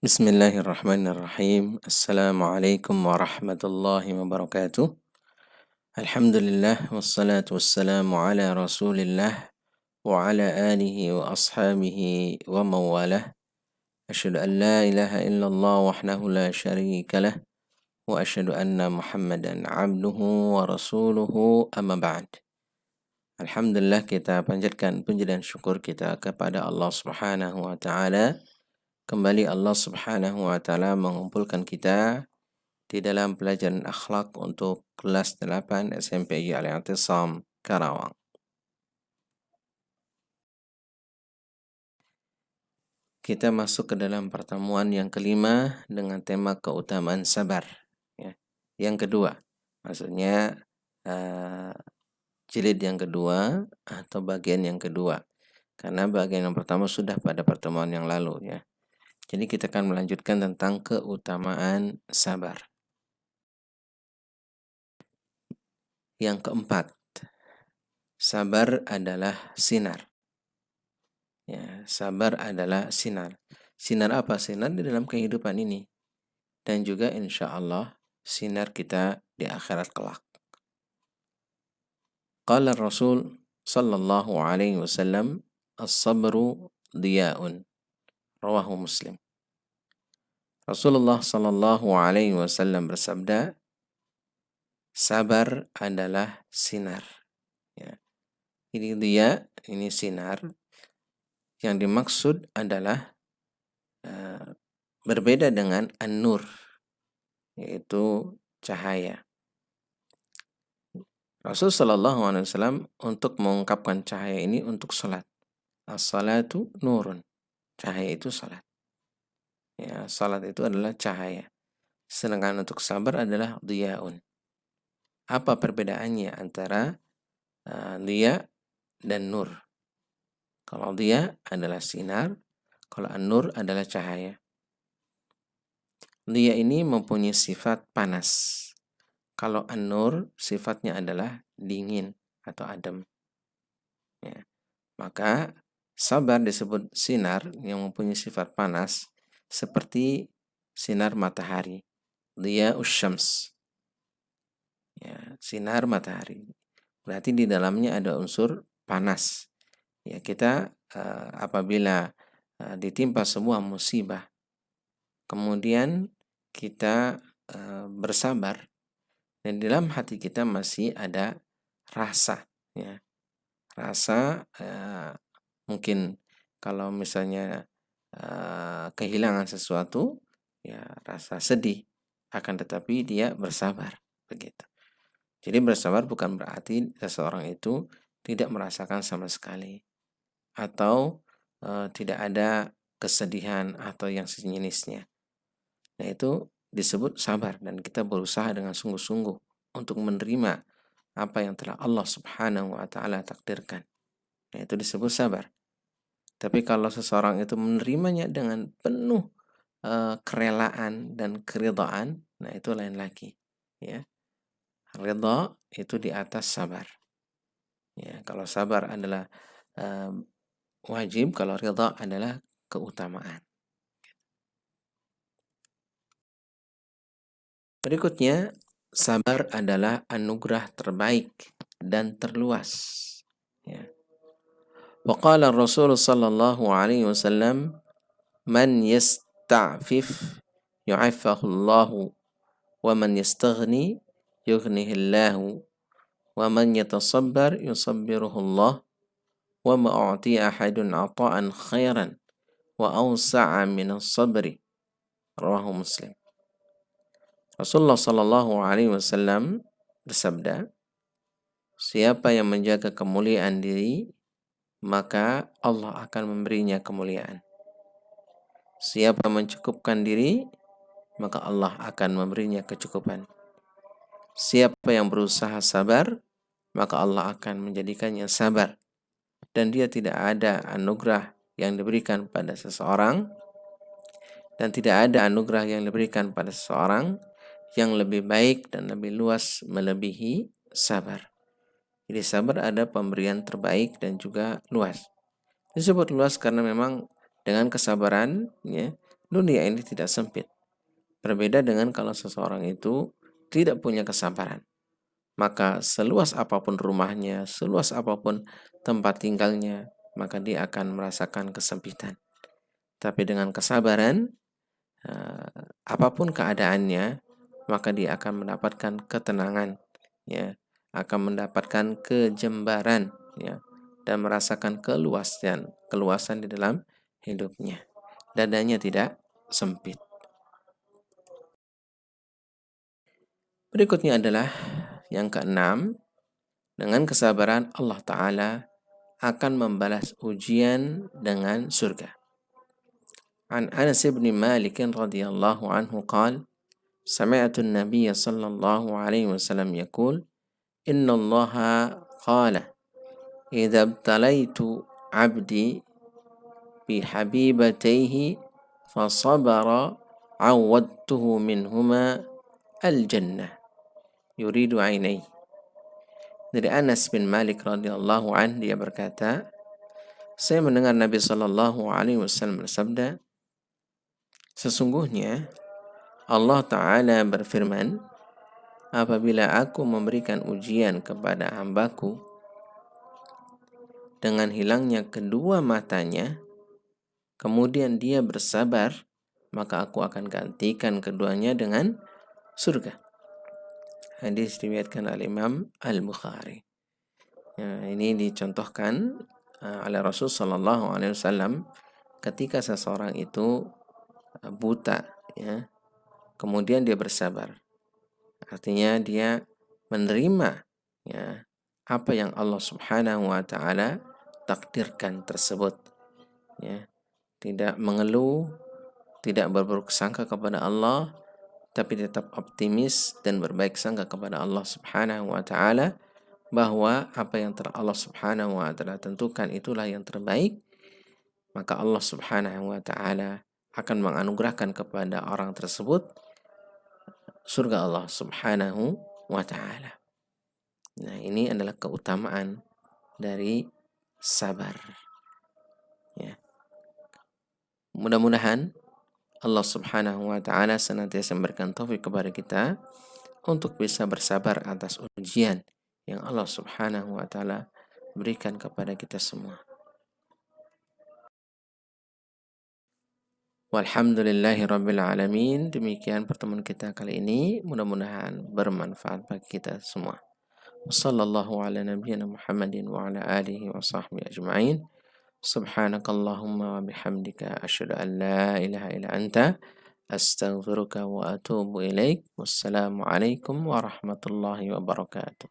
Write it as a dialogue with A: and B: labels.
A: Bismillahirrahmanirrahim. Assalamualaikum warahmatullahi wabarakatuh. Alhamdulillah wassalatu wassalamu ala Rasulillah wa ala alihi wa ashabihi wa mawalah. Asyhadu an la ilaha illallah wahdahu la syarika lah wa asyhadu anna Muhammadan abduhu wa rasuluhu amma ba'd. Alhamdulillah, kita panjatkan puji dan syukur kita kepada Allah Subhanahu wa taala. Kembali Allah Subhanahu wa taala mengumpulkan kita di dalam pelajaran akhlak untuk kelas 8 SMP Al-I'tisam Karawang. Kita masuk ke dalam pertemuan yang kelima dengan tema keutamaan sabar. Ya. Yang kedua, maksudnya jilid yang kedua atau bagian yang kedua. Karena bagian yang pertama sudah pada pertemuan yang lalu ya. Jadi kita akan melanjutkan tentang keutamaan sabar. Yang keempat, sabar adalah sinar. Ya, sabar adalah sinar. Sinar apa? Sinar di dalam kehidupan ini. Dan juga insya Allah sinar kita di akhirat kelak. Qala Rasul sallallahu alaihi wasallam, as-sabru diya'un. Rawahu Muslim. Rasulullah sallallahu alaihi wasallam bersabda, sabar adalah sinar. Ya. Ini dia, ini sinar. Yang dimaksud adalah berbeda dengan an-nur, yaitu cahaya. Rasul sallallahu alaihi wasallam untuk mengungkapkan cahaya ini untuk salat. As-salatu nurun. Cahaya itu salat. Ya, salat itu adalah cahaya. Sedangkan untuk sabar adalah diyaun. Apa perbedaannya antara diya dan nur? Kalau diya adalah sinar, kalau an-nur adalah cahaya. Diya ini mempunyai sifat panas. Kalau an-nur sifatnya adalah dingin atau adem. Ya. Maka sabar disebut sinar yang mempunyai sifat panas seperti sinar matahari. Diya usyams. Ya, sinar matahari. Berarti di dalamnya ada unsur panas. Ya, kita apabila ditimpa sebuah musibah, kemudian kita bersabar, dan di dalam hati kita masih ada rasa, ya. Rasa mungkin kalau misalnya kehilangan sesuatu, ya rasa sedih, akan tetapi dia bersabar, begitu. Jadi bersabar bukan berarti seseorang itu tidak merasakan sama sekali, atau tidak ada kesedihan atau yang sejenisnya. Nah, itu disebut sabar, dan kita berusaha dengan sungguh-sungguh untuk menerima apa yang telah Allah Subhanahu wa taala takdirkan. Nah, itu disebut sabar. Tapi kalau seseorang itu menerimanya dengan penuh kerelaan dan keridhaan, nah itu lain lagi, ya. Ridha itu di atas sabar. Ya, kalau sabar adalah wajib, kalau ridha adalah keutamaan. Berikutnya, sabar adalah anugerah terbaik dan terluas. Ya. Wa qala Rasul sallallahu alaihi wasallam, man yasta'fif yu'affahu Allahu, wa man yastaghni yughnihi Allahu, wa man yatasabbar yusabbiruhu Allah, wa ma u'tiya ahadun 'ata'an khairan wa awsa'a min as-sabri. Rawahu Muslim. Rasulullah sallallahu alaihi wasallam bersabda, siapa yang menjaga kemuliaan diri, maka Allah akan memberinya kemuliaan. Siapa mencukupkan diri, maka Allah akan memberinya kecukupan. Siapa yang berusaha sabar, maka Allah akan menjadikannya sabar. Dan dia tidak ada anugerah yang diberikan pada seseorang, dan tidak ada anugerah yang diberikan pada seseorang yang lebih baik dan lebih luas melebihi sabar. Jadi sabar ada pemberian terbaik dan juga luas. Disebut luas karena memang dengan kesabaran, ya, Dunia ini tidak sempit. Berbeda dengan kalau seseorang itu tidak punya kesabaran. Maka seluas apapun rumahnya, seluas apapun tempat tinggalnya, maka dia akan merasakan kesempitan. Tapi dengan kesabaran, apapun keadaannya, maka dia akan mendapatkan ketenangan, ya, akan mendapatkan kejembaran, ya, dan merasakan keluasan di dalam hidupnya. Dadanya tidak sempit. Berikutnya adalah yang keenam, dengan kesabaran Allah Ta'ala akan membalas ujian dengan surga. An Anas bin Malik radhiyallahu anhu qala سمعت النبي صلى الله عليه وسلم يقول إن الله قال إذا ابتليت عبدي بحبيبتيه فصبر عودته منهما الجنة يريد عينيه. Dari Anas bin Malik radhiyallahu anhu, dia berkata, saya mendengar Nabi Shallallahu Alaihi Wasallam bersabda, sesungguhnya Allah Ta'ala berfirman, apabila aku memberikan ujian kepada hambaku dengan hilangnya kedua matanya, kemudian dia bersabar, maka aku akan gantikan keduanya dengan surga. Hadis diriwayatkan oleh Imam Al-Bukhari. Ya, ini dicontohkan oleh Rasul Sallallahu Alaihi Wasallam ketika seseorang itu buta, ya, kemudian dia bersabar. Artinya dia menerima, ya, apa yang Allah Subhanahu wa Ta'ala takdirkan tersebut, ya. Tidak mengeluh, tidak berburuk sangka kepada Allah, tapi tetap optimis dan berbaik sangka kepada Allah Subhanahu wa Ta'ala bahwa apa yang Allah Subhanahu wa Ta'ala tentukan itulah yang terbaik. Maka Allah Subhanahu wa Ta'ala akan menganugerahkan kepada orang tersebut surga Allah Subhanahu wa Ta'ala. Nah, ini adalah keutamaan dari sabar, ya. Mudah-mudahan Allah Subhanahu wa Ta'ala senantiasa memberikan taufik kepada kita untuk bisa bersabar atas ujian yang Allah Subhanahu wa Ta'ala berikan kepada kita semua. Walhamdulillahi rabbil alamin. Demikian pertemuan kita kali ini, mudah-mudahan bermanfaat bagi kita semua. Wassallallahu ala nabiyyina Muhammadin wa ala alihi wa sahbihi ajma'in. Subhanakallahumma wa bihamdika asyhadu an la ilaha illa anta astaghfiruka wa atubu ilaik. Wassalamu alaikum warahmatullahi wabarakatuh.